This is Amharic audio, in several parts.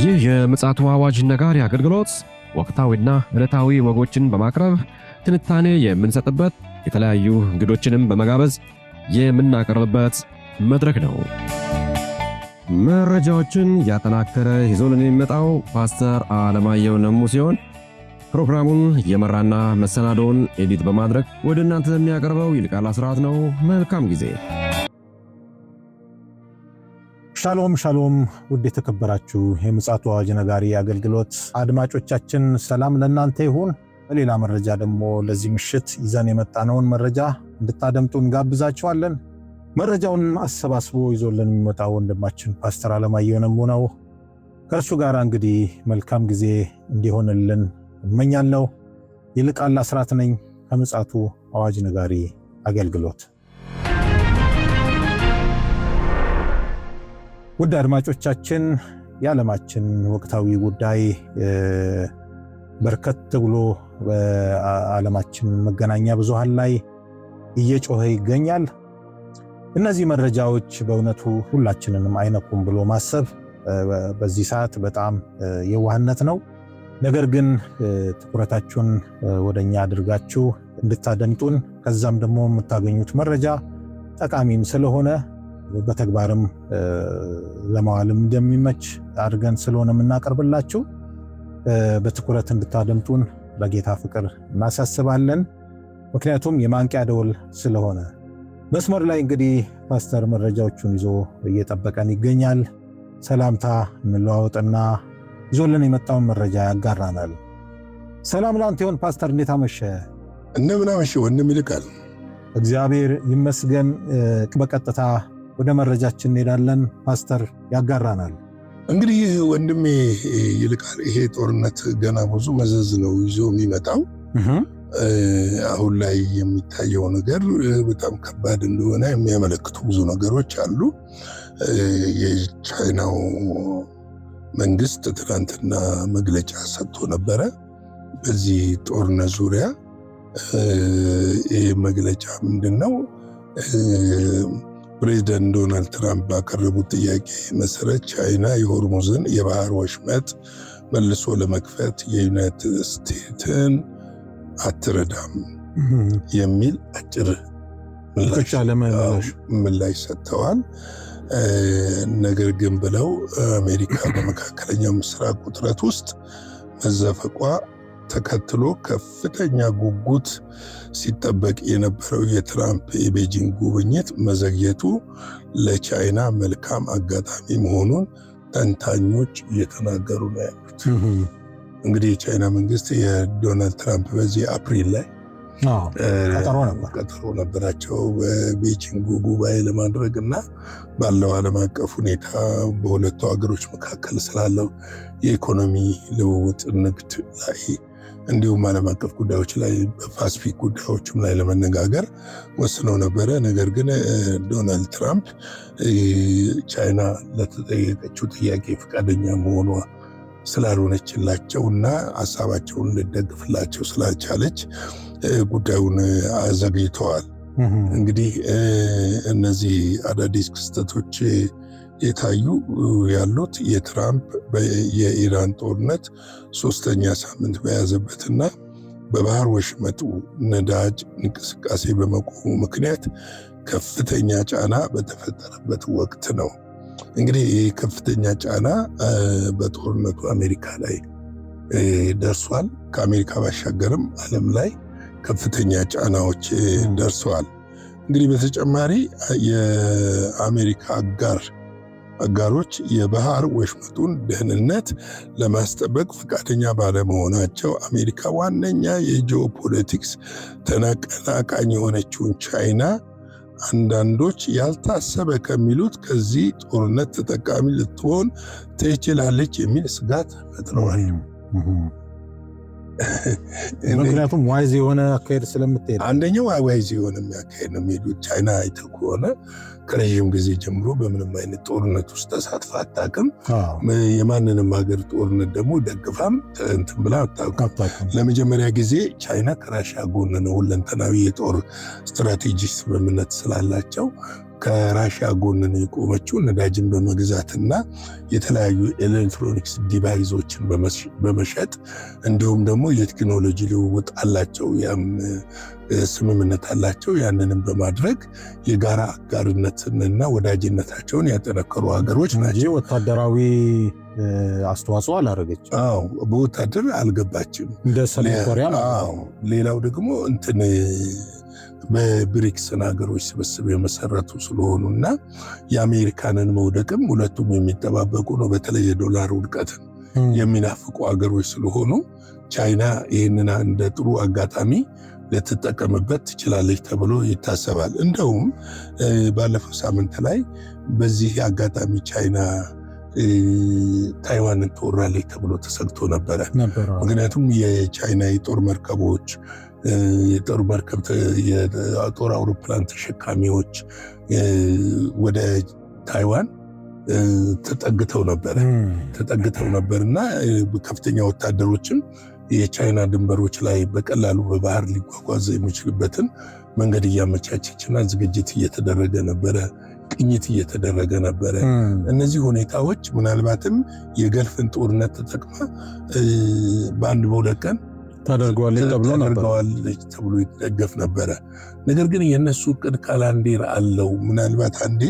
ይህ የምፅዓቱ አዋጅ ነጋሪ አገልግሎት ወቅታዊና ዕለታዊ ወጎችን በማቅረብ ትንታኔ የምንሰጥበት የተለያዩ እንግዶችንም በመጋበዝ የምናቀርብበት መድረክ ነው። መረጃዎችን ያጠናከረ ይዞልን የሚመጣው ፓስተር አለማየሁ ነሙ ሲሆን ፕሮግራሙን የመራና መሰናዶውን ኤዲት በማድረግ ወደ እናንተ የሚያቀርበው ይልቃል አስራት ነው። መልካም ጊዜ። ሻሎም ሻሎም፣ ውድ የተከበራችሁ የምፅዓቱ አዋጅ ነጋሪ አገልግሎት አድማጮቻችን ሰላም ለእናንተ ይሁን። በሌላ መረጃ ደግሞ ለዚህ ምሽት ይዘን የመጣነውን መረጃ እንድታደምጡ እንጋብዛችኋለን። መረጃውን አሰባስቦ ይዞልን የሚመጣው ወንድማችን ፓስተር አለማየሁ ነሙ ነው። ከእርሱ ጋር እንግዲህ መልካም ጊዜ እንዲሆንልን እመኛለሁ። ይልቃል አስራት ነኝ ከምፅዓቱ አዋጅ ነጋሪ አገልግሎት። ውድ አድማጮቻችን የዓለማችን ወቅታዊ ጉዳይ በርከት ብሎ በዓለማችን መገናኛ ብዙሃን ላይ እየጮኸ ይገኛል። እነዚህ መረጃዎች በእውነቱ ሁላችንንም አይነኩም ብሎ ማሰብ በዚህ ሰዓት በጣም የዋህነት ነው። ነገር ግን ትኩረታችሁን ወደኛ አድርጋችሁ እንድታደምጡን ከዛም ደግሞ የምታገኙት መረጃ ጠቃሚም ስለሆነ በተግባርም ለማዋልም እንደሚመች አድርገን ስለሆነ የምናቀርብላችሁ በትኩረት እንድታደምጡን በጌታ ፍቅር እናሳስባለን። ምክንያቱም የማንቂያ ደወል ስለሆነ። መስመር ላይ እንግዲህ ፓስተር መረጃዎቹን ይዞ እየጠበቀን ይገኛል። ሰላምታ እንለዋወጥና ይዞልን የመጣውን መረጃ ያጋራናል። ሰላም ላንተ ይሁን ፓስተር፣ እንዴት አመሸ? እንደምን አመሸ ወንድም ይልቃል። እግዚአብሔር ይመስገን። በቀጥታ ወደ መረጃችን እንሄዳለን። ፓስተር ያጋራናል። እንግዲህ ወንድሜ ይልቃል፣ ይሄ ጦርነት ገና ብዙ መዘዝ ነው ይዞ የሚመጣው። አሁን ላይ የሚታየው ነገር በጣም ከባድ እንደሆነ የሚያመለክቱ ብዙ ነገሮች አሉ። የቻይናው መንግስት ትናንትና መግለጫ ሰጥቶ ነበረ በዚህ ጦርነት ዙሪያ። ይህ መግለጫ ምንድን ነው? ፕሬዚዳንት ዶናልድ ትራምፕ ባቀረቡት ጥያቄ መሰረት ቻይና የሆርሙዝን የባህር ወሽመጥ መልሶ ለመክፈት የዩናይትድ ስቴትስን አትረዳም የሚል አጭር ምላሽ ሰጥተዋል። ነገር ግን ብለው አሜሪካ በመካከለኛው ምስራቅ ውጥረት ውስጥ መዘፈቋ ተከትሎ ከፍተኛ ጉጉት ሲጠበቅ የነበረው የትራምፕ የቤጂንግ ጉብኝት መዘግየቱ ለቻይና መልካም አጋጣሚ መሆኑን ተንታኞች እየተናገሩ ነው ያሉት። እንግዲህ የቻይና መንግስት የዶናልድ ትራምፕ በዚህ አፕሪል ላይ ቀጠሮ ነበራቸው በቤጂንግ ጉባኤ ለማድረግ እና ባለው ዓለም አቀፍ ሁኔታ በሁለቱ ሀገሮች መካከል ስላለው የኢኮኖሚ ልውውጥ፣ ንግድ ላይ እንዲሁም ዓለም አቀፍ ጉዳዮች ላይ በፓሲፊክ ጉዳዮችም ላይ ለመነጋገር ወስነው ነበረ። ነገር ግን ዶናልድ ትራምፕ ቻይና ለተጠየቀችው ጥያቄ ፈቃደኛ መሆኗ ስላልሆነችላቸው እና ሀሳባቸውን ልደግፍላቸው ስላልቻለች ጉዳዩን አዘግይተዋል። እንግዲህ እነዚህ አዳዲስ ክስተቶች የታዩ ያሉት የትራምፕ የኢራን ጦርነት 3ኛ ሳምንት በያዘበትና በባህር ወሽመጡ ነዳጅ እንቅስቃሴ በመቆሙ ምክንያት ከፍተኛ ጫና በተፈጠረበት ወቅት ነው። እንግዲህ ይህ ከፍተኛ ጫና በጦርነቱ አሜሪካ ላይ ደርሷል። ከአሜሪካ ባሻገርም ዓለም ላይ ከፍተኛ ጫናዎች ደርሰዋል። እንግዲህ በተጨማሪ የአሜሪካ አጋሮች የባህር ወሽመጡን ደህንነት ለማስጠበቅ ፈቃደኛ ባለመሆናቸው አሜሪካ ዋነኛ የጂኦፖለቲክስ ተቀናቃኝ የሆነችውን ቻይና አንዳንዶች ያልታሰበ ከሚሉት ከዚህ ጦርነት ተጠቃሚ ልትሆን ትችላለች የሚል ስጋት ፈጥረዋል። ምክንያቱም ዋይዝ የሆነ አካሄድ ስለምትሄድ፣ አንደኛው ዋይዝ የሆነ አካሄድ ነው የሚሄዱት። ቻይና አይተህ ከሆነ ከረዥም ጊዜ ጀምሮ በምንም አይነት ጦርነት ውስጥ ተሳትፋ አታውቅም። የማንንም ሀገር ጦርነት ደግሞ ደግፋም እንትን ብላ አታውቅም። ለመጀመሪያ ጊዜ ቻይና ከራሻ ጎን ነው። ሁለንተናዊ የጦር ስትራቴጂ ስምምነት ስላላቸው ከራሽያ ጎን ነው የቆመችው። ነዳጅን በመግዛትና የተለያዩ ኤሌክትሮኒክስ ዲቫይሶችን በመሸጥ እንዲሁም ደግሞ የቴክኖሎጂ ልውውጥ አላቸው፣ ያም ስምምነት አላቸው። ያንንም በማድረግ የጋራ አጋርነትንና ወዳጅነታቸውን ያጠነከሩ ሀገሮች ናቸው። ወታደራዊ አስተዋጽኦ አላደረገችም። አዎ በወታደር አልገባችም እንደ ሰሜን ኮሪያ። ሌላው ደግሞ በብሪክስን ሀገሮች ስብስብ የመሰረቱ ስለሆኑና የአሜሪካንን መውደቅም ሁለቱም የሚጠባበቁ ነው። በተለይ የዶላር ውድቀትን የሚናፍቁ ሀገሮች ስለሆኑ ቻይና ይህንን እንደ ጥሩ አጋጣሚ ልትጠቀምበት ትችላለች ተብሎ ይታሰባል። እንደውም ባለፈው ሳምንት ላይ በዚህ አጋጣሚ ቻይና ታይዋንን ትወራለች ተብሎ ተሰግቶ ነበረ። ምክንያቱም የቻይና የጦር መርከቦች፣ የጦር አውሮፕላን ተሸካሚዎች ወደ ታይዋን ተጠግተው ነበርና ከፍተኛ ወታደሮችም የቻይና ድንበሮች ላይ በቀላሉ በባህር ሊጓጓዝ የሚችልበትን መንገድ እያመቻቸችና ዝግጅት እየተደረገ ነበረ፣ ቅኝት እየተደረገ ነበረ። እነዚህ ሁኔታዎች ምናልባትም የገልፍን ጦርነት ተጠቅማ በአንድ በሁለት ቀን ታደርገዋለች ተብሎ ይደገፍ ነበረ። ነገር ግን የነሱ እቅድ ካላንዴር አለው። ምናልባት አንዴ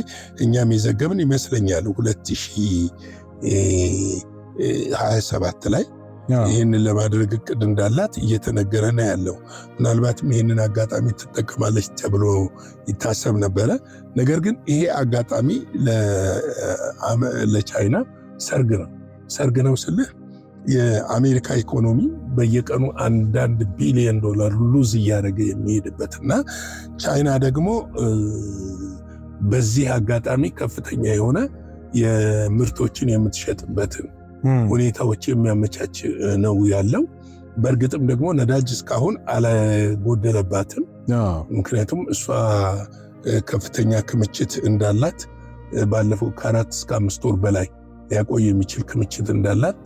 እኛም የዘገብን ይመስለኛል 2027 ላይ ይህንን ለማድረግ እቅድ እንዳላት እየተነገረ ነው ያለው። ምናልባትም ይህንን አጋጣሚ ትጠቀማለች ተብሎ ይታሰብ ነበረ። ነገር ግን ይሄ አጋጣሚ ለቻይና ሰርግ ነው ስልህ የአሜሪካ ኢኮኖሚ በየቀኑ $1 ቢሊዮን ሉዝ እያደረገ የሚሄድበትና ቻይና ደግሞ በዚህ አጋጣሚ ከፍተኛ የሆነ የምርቶችን የምትሸጥበትን ሁኔታዎች የሚያመቻች ነው ያለው። በእርግጥም ደግሞ ነዳጅ እስካሁን አልጎደለባትም። ምክንያቱም እሷ ከፍተኛ ክምችት እንዳላት ባለፈው ከ4 እስከ 5 ወር በላይ ሊያቆይ የሚችል ክምችት እንዳላት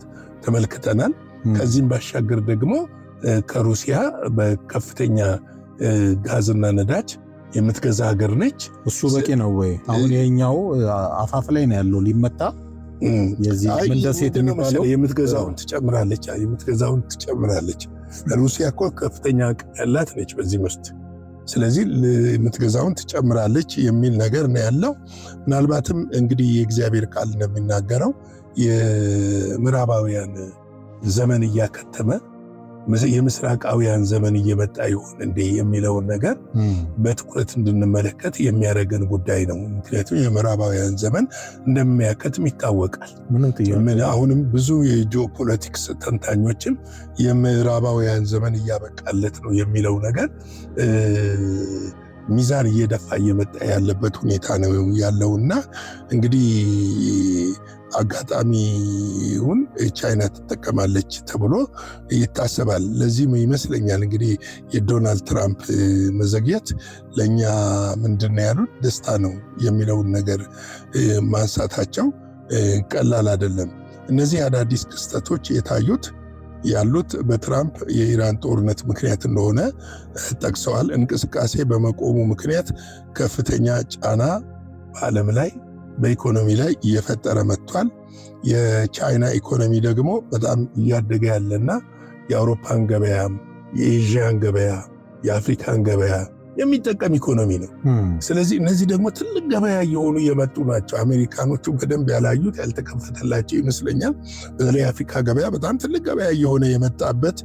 ተመልክተናል። ከዚህም ባሻገር ደግሞ ከሩሲያ በከፍተኛ ጋዝና ነዳጅ የምትገዛ ሀገር ነች። እሱ በቂ ነው ወይ? አሁን የኛው አፋፍ ላይ ነው ያለው ሊመጣ የዚህ መንደሴት የሚባለው የምትገዛውን ትጨምራለች። ሩሲያ እኮ ከፍተኛ አቅም ያላት ነች በዚህ ምርት። ስለዚህ የምትገዛውን ትጨምራለች የሚል ነገር ነው ያለው። ምናልባትም እንግዲህ የእግዚአብሔር ቃል እንደሚናገረው የምዕራባውያን ዘመን እያከተመ የምስራቃውያን ዘመን እየመጣ ይሆን እንዴ የሚለውን ነገር በትኩረት እንድንመለከት የሚያደርገን ጉዳይ ነው። ምክንያቱም የምዕራባውያን ዘመን እንደሚያከትም ይታወቃል። አሁንም ብዙ የጂኦፖለቲክስ ተንታኞችም የምዕራባውያን ዘመን እያበቃለት ነው የሚለው ነገር ሚዛን እየደፋ እየመጣ ያለበት ሁኔታ ነው ያለውና እንግዲህ አጋጣሚውን ቻይና ትጠቀማለች ተብሎ ይታሰባል። ለዚህም ይመስለኛል እንግዲህ የዶናልድ ትራምፕ መዘግየት ለእኛ ምንድን ያሉት ደስታ ነው የሚለውን ነገር ማንሳታቸው ቀላል አይደለም። እነዚህ አዳዲስ ክስተቶች ያሉት በትራምፕ የኢራን ጦርነት ምክንያት እንደሆነ ጠቅሰዋል። እንቅስቃሴ በመቆሙ ምክንያት ከፍተኛ ጫና በዓለም ላይ በኢኮኖሚ ላይ እየፈጠረ መጥቷል። የቻይና ኢኮኖሚ ደግሞ በጣም እያደገ ያለና የአውሮፓን ገበያ፣ የኤዥያን ገበያ፣ የአፍሪካን ገበያ የሚጠቀም ኢኮኖሚ ነው። ስለዚህ እነዚህ ደግሞ ትልቅ ገበያ እየሆኑ የመጡ ናቸው። አሜሪካኖቹ በደንብ ያላዩት ያልተከፈተላቸው ይመስለኛል። በተለይ የአፍሪካ ገበያ በጣም ትልቅ ገበያ እየሆነ የመጣበት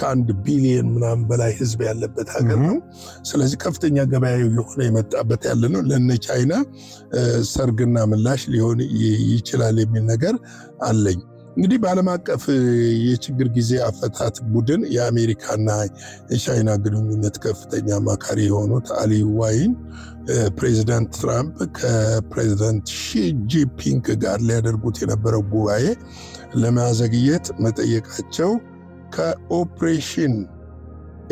ከ1 ቢሊዮን ምናምን በላይ ሕዝብ ያለበት ሀገር ነው። ስለዚህ ከፍተኛ ገበያ እየሆነ የመጣበት ያለ ነው። ለነ ቻይና ሰርግና ምላሽ ሊሆን ይችላል የሚል ነገር አለኝ። እንግዲህ በዓለም አቀፍ የችግር ጊዜ አፈታት ቡድን የአሜሪካና የቻይና ግንኙነት ከፍተኛ አማካሪ የሆኑት አሊ ዋይን ፕሬዚዳንት ትራምፕ ከፕሬዚዳንት ሺ ጂንፒንግ ጋር ሊያደርጉት የነበረው ጉባኤ ለማዘግየት መጠየቃቸው ከኦፕሬሽን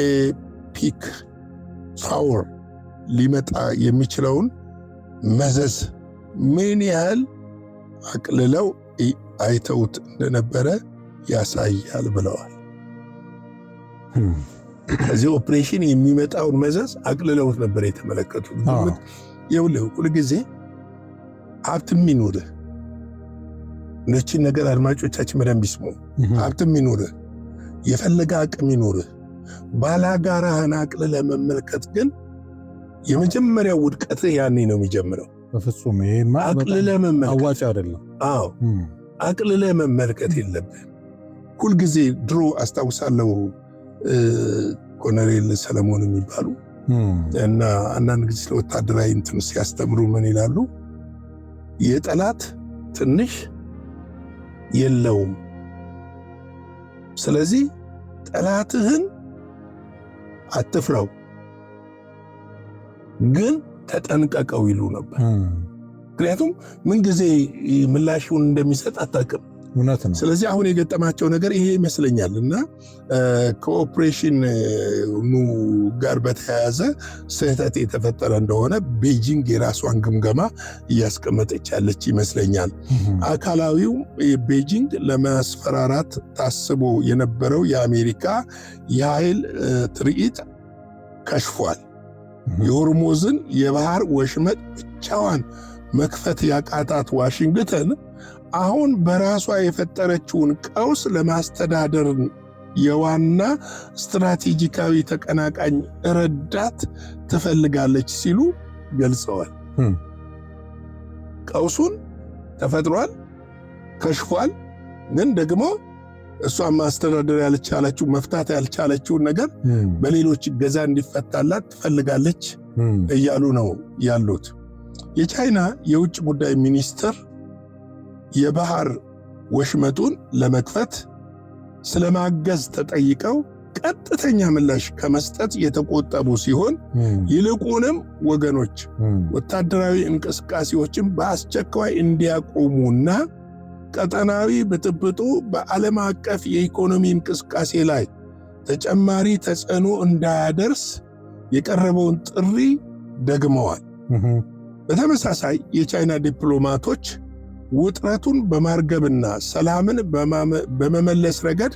ኤፒክ ፓወር ሊመጣ የሚችለውን መዘዝ ምን ያህል አቅልለው አይተውት እንደነበረ ያሳያል ብለዋል። ከዚህ ኦፕሬሽን የሚመጣውን መዘዝ አቅልለውት ነበር የተመለከቱት። ይኸውልህ ሁልጊዜ ሀብትም ይኑርህ፣ እነቺን ነገር አድማጮቻችን በደንብ ይስሙ። ሀብትም ይኑርህ፣ የፈለገ አቅም ይኑርህ፣ ባላጋራህን አቅልለህ መመልከት ግን የመጀመሪያው ውድቀትህ ያኔ ነው የሚጀምረው። በፍጹም አቅልለህ መመልከት አዋጭ አይደለም። አዎ አቅልለህ መመልከት የለብህም። ሁልጊዜ ድሮ አስታውሳለሁ ኮሎኔል ሰለሞን የሚባሉ እና አንዳንድ ጊዜ ስለወታደራዊ እንትን ሲያስተምሩ ምን ይላሉ? የጠላት ትንሽ የለውም፣ ስለዚህ ጠላትህን አትፍራው ግን ተጠንቀቀው ይሉ ነበር። ምክንያቱም ምን ጊዜ ምላሹን እንደሚሰጥ አታውቅም። እውነት ነው። ስለዚህ አሁን የገጠማቸው ነገር ይሄ ይመስለኛል እና ከኦፕሬሽን ጋር በተያያዘ ስህተት የተፈጠረ እንደሆነ ቤጂንግ የራሷን ግምገማ እያስቀመጠች ያለች ይመስለኛል። አካላዊው ቤጂንግ ለማስፈራራት ታስቦ የነበረው የአሜሪካ የኃይል ትርኢት ከሽፏል። የሆርሙዝን የባህር ወሽመጥ ብቻዋን መክፈት ያቃታት ዋሽንግተን አሁን በራሷ የፈጠረችውን ቀውስ ለማስተዳደር የዋና ስትራቴጂካዊ ተቀናቃኝ ረዳት ትፈልጋለች ሲሉ ገልጸዋል። ቀውሱን ተፈጥሯል፣ ከሽፏል። ግን ደግሞ እሷን ማስተዳደር ያልቻለችው መፍታት ያልቻለችውን ነገር በሌሎች እገዛ እንዲፈታላት ትፈልጋለች እያሉ ነው ያሉት። የቻይና የውጭ ጉዳይ ሚኒስትር የባህር ወሽመጡን ለመክፈት ስለማገዝ ተጠይቀው ቀጥተኛ ምላሽ ከመስጠት የተቆጠቡ ሲሆን ይልቁንም ወገኖች ወታደራዊ እንቅስቃሴዎችን በአስቸኳይ እንዲያቆሙና ቀጠናዊ ብጥብጡ በዓለም አቀፍ የኢኮኖሚ እንቅስቃሴ ላይ ተጨማሪ ተጽዕኖ እንዳያደርስ የቀረበውን ጥሪ ደግመዋል። በተመሳሳይ የቻይና ዲፕሎማቶች ውጥረቱን በማርገብና ሰላምን በመመለስ ረገድ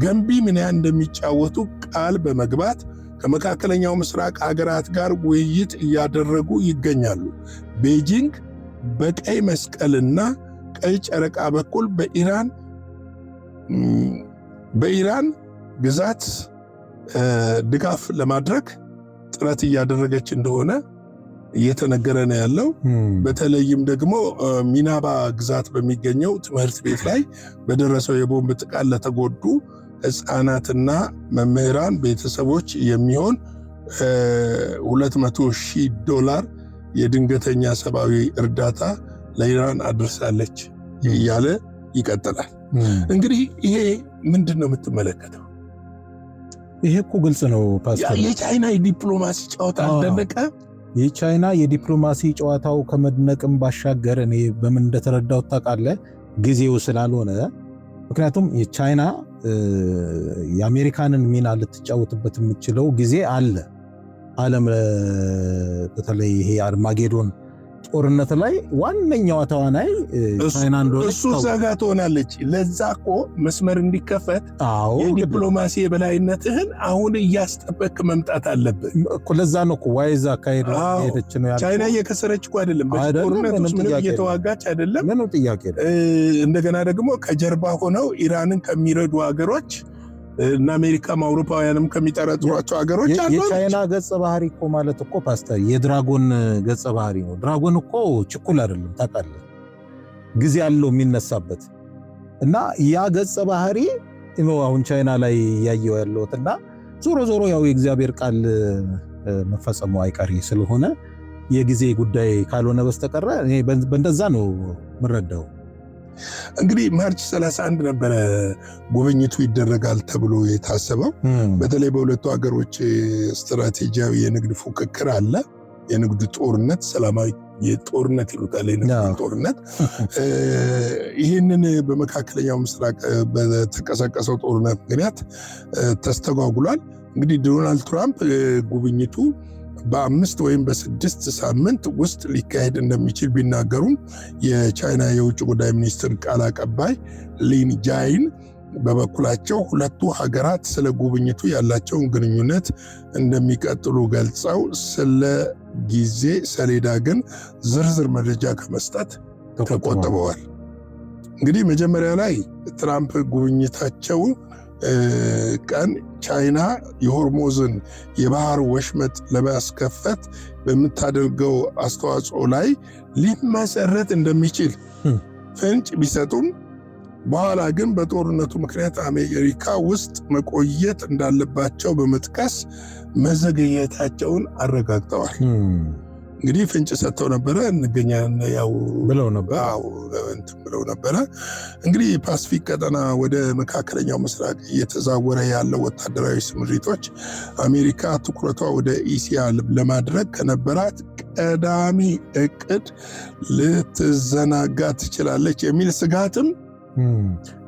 ገንቢ ሚና እንደሚጫወቱ ቃል በመግባት ከመካከለኛው ምስራቅ ሀገራት ጋር ውይይት እያደረጉ ይገኛሉ። ቤጂንግ በቀይ መስቀልና ቀይ ጨረቃ በኩል በኢራን ግዛት ድጋፍ ለማድረግ ጥረት እያደረገች እንደሆነ እየተነገረ ነው ያለው። በተለይም ደግሞ ሚናባ ግዛት በሚገኘው ትምህርት ቤት ላይ በደረሰው የቦምብ ጥቃት ለተጎዱ ሕፃናትና መምህራን ቤተሰቦች የሚሆን $200,000 የድንገተኛ ሰብአዊ እርዳታ ለኢራን አድርሳለች እያለ ይቀጥላል። እንግዲህ ይሄ ምንድን ነው የምትመለከተው? ይሄ እኮ ግልጽ ነው ፓስተር። የቻይና የዲፕሎማሲ ጨዋታ አልደነቀ? የቻይና የዲፕሎማሲ ጨዋታው ከመድነቅም ባሻገር እኔ በምን እንደተረዳው ታውቃለህ? ጊዜው ስላልሆነ። ምክንያቱም የቻይና የአሜሪካንን ሚና ልትጫወትበት የምትችለው ጊዜ አለ። ዓለም በተለይ ይሄ አርማጌዶን ጦርነት ላይ ዋነኛዋ ተዋናይ ቻይና እንደሆነ እሱ ዘጋ ትሆናለች። ለዛ እኮ መስመር እንዲከፈት የዲፕሎማሲ የበላይነትህን አሁን እያስጠበቅ መምጣት አለብህ እኮ። ለዛ ነው እኮ ዋይዛ አካሄድ ሄደች ነው ያለው። ቻይና እየከሰረች እኮ አይደለም፣ በጦርነት ውስጥ ምንም እየተዋጋች አይደለም። ምንም ጥያቄ እንደገና ደግሞ ከጀርባ ሆነው ኢራንን ከሚረዱ ሀገሮች እና አሜሪካም አውሮፓውያንም ከሚጠረጥሯቸው ሀገሮች አሉ። የቻይና ገጸ ባህሪ እኮ ማለት እኮ ፓስተር የድራጎን ገጸ ባህሪ ነው። ድራጎን እኮ ችኩል አይደለም ታውቃለህ፣ ጊዜ ያለው የሚነሳበት እና ያ ገጸ ባህሪ ነው አሁን ቻይና ላይ ያየው ያለውት። እና ዞሮ ዞሮ ያው የእግዚአብሔር ቃል መፈጸሙ አይቀሪ ስለሆነ የጊዜ ጉዳይ ካልሆነ በስተቀር እኔ በእንደዛ ነው የምረዳው። እንግዲህ ማርች 31 ነበረ ጉብኝቱ ይደረጋል ተብሎ የታሰበው። በተለይ በሁለቱ ሀገሮች ስትራቴጂያዊ የንግድ ፉክክር አለ። የንግድ ጦርነት፣ ሰላማዊ የጦርነት ይሉታል፣ የንግድ ጦርነት። ይህንን በመካከለኛው ምስራቅ በተቀሰቀሰው ጦርነት ምክንያት ተስተጓጉሏል። እንግዲህ ዶናልድ ትራምፕ ጉብኝቱ በ5 ወይም በ6 ሳምንት ውስጥ ሊካሄድ እንደሚችል ቢናገሩም የቻይና የውጭ ጉዳይ ሚኒስትር ቃል አቀባይ ሊን ጃይን በበኩላቸው ሁለቱ ሀገራት ስለ ጉብኝቱ ያላቸውን ግንኙነት እንደሚቀጥሉ ገልጸው ስለ ጊዜ ሰሌዳ ግን ዝርዝር መረጃ ከመስጠት ተቆጥበዋል። እንግዲህ መጀመሪያ ላይ ትራምፕ ጉብኝታቸው ቀን ቻይና የሆርሙዝን የባህር ወሽመጥ ለማስከፈት በምታደርገው አስተዋጽኦ ላይ ሊመሰረት እንደሚችል ፍንጭ ቢሰጡም በኋላ ግን በጦርነቱ ምክንያት አሜሪካ ውስጥ መቆየት እንዳለባቸው በመጥቀስ መዘግየታቸውን አረጋግጠዋል። እንግዲህ ፍንጭ ሰጥተው ነበረ እንገኛለን ያው ብለው ነበር። ብለው ነበረ። እንግዲህ ፓሲፊክ ቀጠና ወደ መካከለኛው ምስራቅ እየተዛወረ ያለው ወታደራዊ ስምሪቶች አሜሪካ ትኩረቷ ወደ እስያ ለማድረግ ከነበራት ቀዳሚ እቅድ ልትዘናጋ ትችላለች የሚል ስጋትም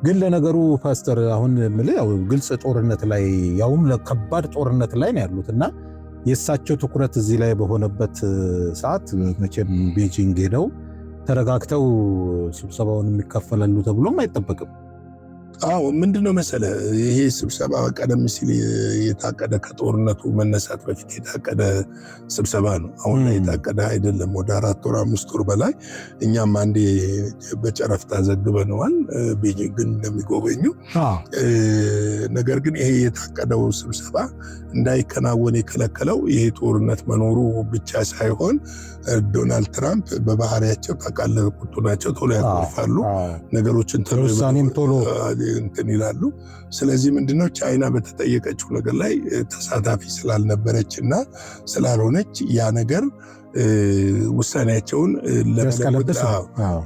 ግን ለነገሩ ፓስተር አሁን ያው ግልጽ ጦርነት ላይ ያውም ለከባድ ጦርነት ላይ ነው ያሉትና የእሳቸው ትኩረት እዚህ ላይ በሆነበት ሰዓት መቼም ቤጂንግ ሄደው ተረጋግተው ስብሰባውን የሚካፈላሉ ተብሎም አይጠበቅም። ምንድነው መሰለ ይሄ ስብሰባ ቀደም ሲል የታቀደ ከጦርነቱ መነሳት በፊት የታቀደ ስብሰባ ነው። አሁን ላይ የታቀደ አይደለም። ወደ 4 ወር 5 ወር በላይ እኛም አንዴ በጨረፍታ ዘግበነዋል ቤጂንግን እንደሚጎበኙ። ነገር ግን ይሄ የታቀደው ስብሰባ እንዳይከናወን የከለከለው ይሄ ጦርነት መኖሩ ብቻ ሳይሆን ዶናልድ ትራምፕ በባህሪያቸው ታውቃለህ ቁጡ ናቸው፣ ቶሎ ያቆርፋሉ ነገሮችን ቶሎ እንትን ይላሉ። ስለዚህ ምንድነው ቻይና በተጠየቀችው ነገር ላይ ተሳታፊ ስላልነበረችና ስላልሆነች ያ ነገር ውሳኔያቸውን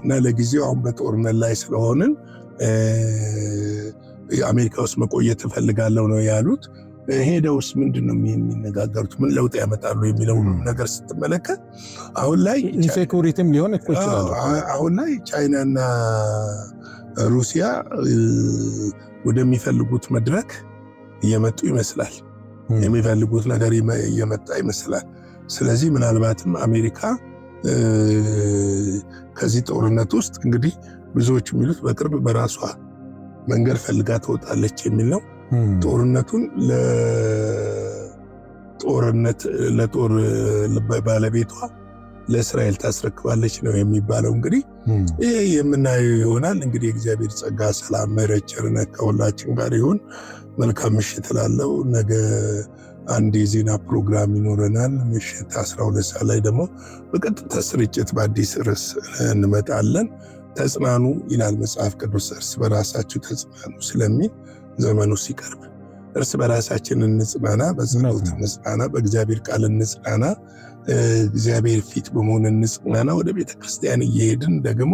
እና ለጊዜው አሁን በጦርነት ላይ ስለሆንን አሜሪካ ውስጥ መቆየት እፈልጋለሁ ነው ያሉት። ሄደውስ ምንድነው የሚነጋገሩት? ምን ለውጥ ያመጣሉ የሚለው ነገር ስትመለከት አሁን ላይ ኢንሴኩሪቲም ሊሆን ይችላል። አሁን ላይ ቻይናና ሩሲያ ወደሚፈልጉት መድረክ እየመጡ ይመስላል። የሚፈልጉት ነገር እየመጣ ይመስላል። ስለዚህ ምናልባትም አሜሪካ ከዚህ ጦርነት ውስጥ እንግዲህ ብዙዎች የሚሉት በቅርብ በራሷ መንገድ ፈልጋ ትወጣለች የሚል ነው። ጦርነቱን ለጦር ባለቤቷ ለእስራኤል ታስረክባለች ነው የሚባለው። እንግዲህ ይሄ የምናየው ይሆናል። እንግዲህ የእግዚአብሔር ጸጋ፣ ሰላም፣ ምሕረት፣ ቸርነት ከሁላችን ጋር ይሁን። መልካም ምሽት እላለሁ። ነገ አንድ የዜና ፕሮግራም ይኖረናል። ምሽት 12 ሰዓት ላይ ደግሞ በቀጥታ ስርጭት በአዲስ ርዕስ እንመጣለን። ተጽናኑ ይላል መጽሐፍ ቅዱስ። እርስ በራሳችሁ ተጽናኑ ስለሚል ዘመኑ ሲቀርብ እርስ በራሳችን እንጽናና፣ በጸሎት እንጽናና፣ በእግዚአብሔር ቃል እንጽናና፣ እግዚአብሔር ፊት በመሆን እንጽናና። ወደ ቤተ ክርስቲያን እየሄድን ደግሞ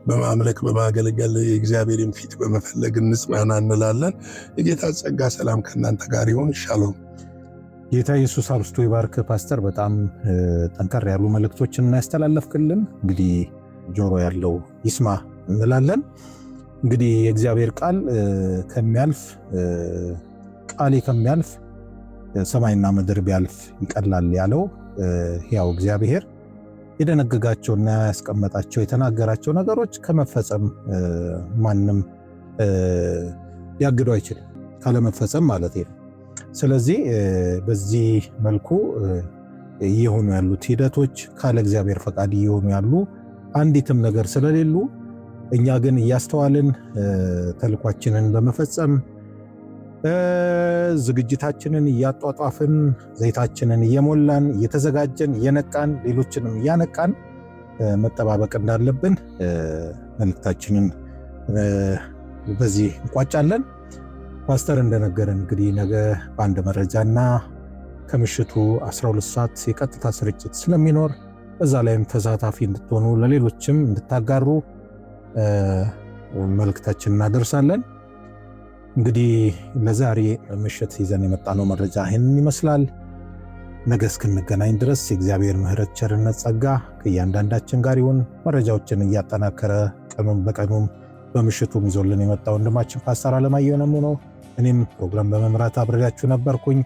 በማምለክ በማገልገል የእግዚአብሔርን ፊት በመፈለግ እንጽናና እንላለን። የጌታ ጸጋ ሰላም ከእናንተ ጋር ይሁን። ሻሎም። ጌታ ኢየሱስ አብስቶ ይባርክ። ፓስተር በጣም ጠንከር ያሉ መልእክቶችን ያስተላለፍክልን። እንግዲህ ጆሮ ያለው ይስማ እንላለን። እንግዲህ የእግዚአብሔር ቃል ከሚያልፍ ቃሌ ከሚያልፍ ሰማይና ምድር ቢያልፍ ይቀላል ያለው ያው እግዚአብሔር የደነገጋቸውና ያስቀመጣቸው የተናገራቸው ነገሮች ከመፈጸም ማንም ሊያግደው አይችልም፣ ካለመፈጸም ማለት ነው። ስለዚህ በዚህ መልኩ እየሆኑ ያሉት ሂደቶች ካለ እግዚአብሔር ፈቃድ እየሆኑ ያሉ አንዲትም ነገር ስለሌሉ እኛ ግን እያስተዋልን ተልኳችንን በመፈጸም ዝግጅታችንን እያጧጧፍን ዘይታችንን እየሞላን እየተዘጋጀን እየነቃን ሌሎችንም እያነቃን መጠባበቅ እንዳለብን መልእክታችንን በዚህ እንቋጫለን። ፓስተር እንደነገረን እንግዲህ ነገ በአንድ መረጃና ከምሽቱ 12 ሰዓት የቀጥታ ስርጭት ስለሚኖር በዛ ላይም ተሳታፊ እንድትሆኑ ለሌሎችም እንድታጋሩ መልእክታችንን እናደርሳለን። እንግዲህ ለዛሬ ምሽት ይዘን የመጣነው መረጃ ይህንን ይመስላል። ነገ እስክንገናኝ ድረስ የእግዚአብሔር ምሕረት፣ ቸርነት፣ ጸጋ ከእያንዳንዳችን ጋር ይሁን። መረጃዎችን እያጠናከረ ቀኑን በቀኑም በምሽቱም ይዞልን የመጣው ወንድማችን ፓስተር አለማየሁ ነው። እኔም ፕሮግራም በመምራት አብሬያችሁ ነበርኩኝ።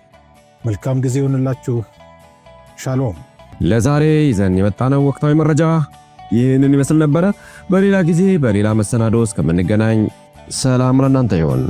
መልካም ጊዜ ይሁንላችሁ። ሻሎም። ለዛሬ ይዘን የመጣነው ወቅታዊ መረጃ ይህንን ይመስል ነበረ። በሌላ ጊዜ በሌላ መሰናዶ እስከምንገናኝ ሰላም ለእናንተ ይሁን።